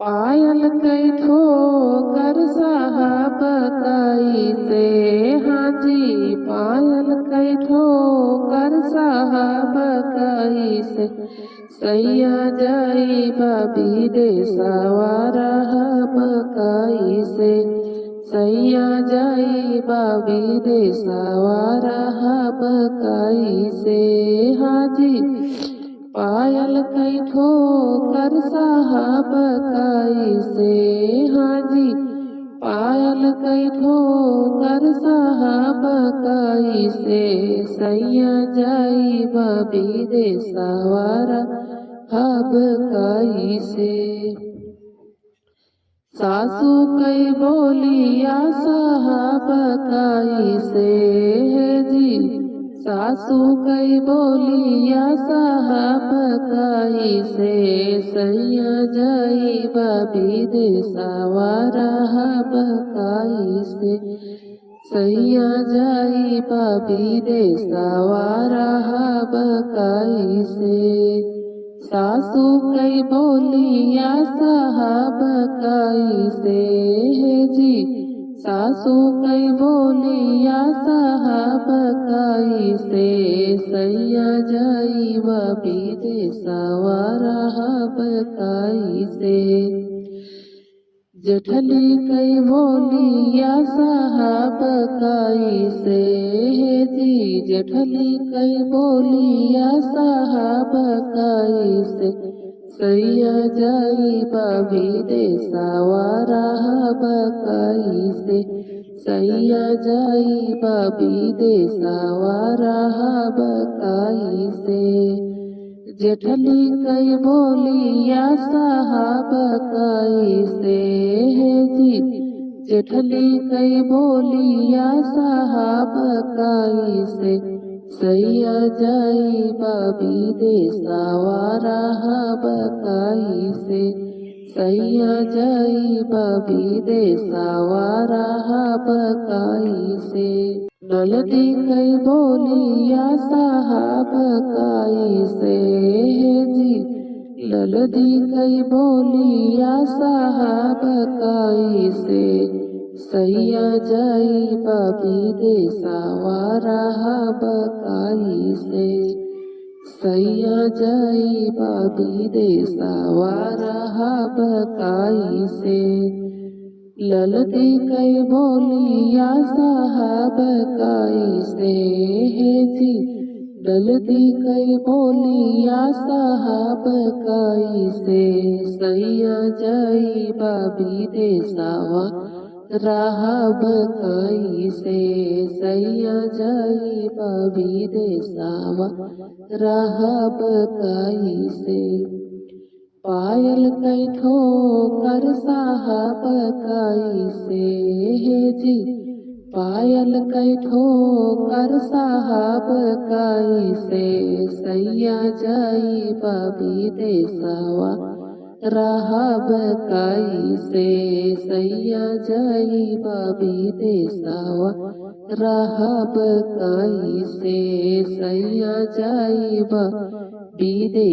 पायल कई ठोकर साहब कई से हाजी पायल कई ठोकर साहब कई से सैया जाई बबी दे सवारा कई से सैया जाई बबी दे सवारा कई से हाजी पायल कई ठोकर साहब कई से हाजी पायल कई ठोकर साहब कई से सैया जाई बबी दे सवारा हब कई से सासू कई बोलिया साहब कई से जी सासू कई बोलिया साहब कई से सैया जाई बबी दे सवारा हब कई से सैया जाई बबी दे सवारा हब कई से सासू कई बोलिया साहब कई से जी सासू कई बोलिया साहब कई से सैया जाई बबी दे सवारा हब कई से जेठली कई बोलिया साहब कई से जी जेठली कई बोलिया साहब कई से सैया जाई बबी दे सवारा हब कई से सैया जाई बबी दे सवारा हब कई से जेठली कई बोलिया साहब कई से जी जेठली कई बोलिया साहब कई से सैया जाई बबी दे सवारा हब कई से सैया जाई बबी दे सवारा हब कई से नलदी कई बोलिया साहब कई से जी नलदी कई बोलिया साहब कई से सैया जाई बबी दे सवारा हब कई से सैया जाई बबी दे सवारा हब कई से ललदी कई बोलिया साहब कई से जी ललदी कई बोलिया साहब कई से सैया जाई बबी दे सवारा हब कई से सैया जाई बबी दे सवारा हब कई से पायल कई ठोकर साहब कई से जी पायल कई ठोकर साहब कई से सैया जाई बबी दे सवारा हब कई से सैया जाई बबी दे सवारा हब कई से सैया जाई बबी दे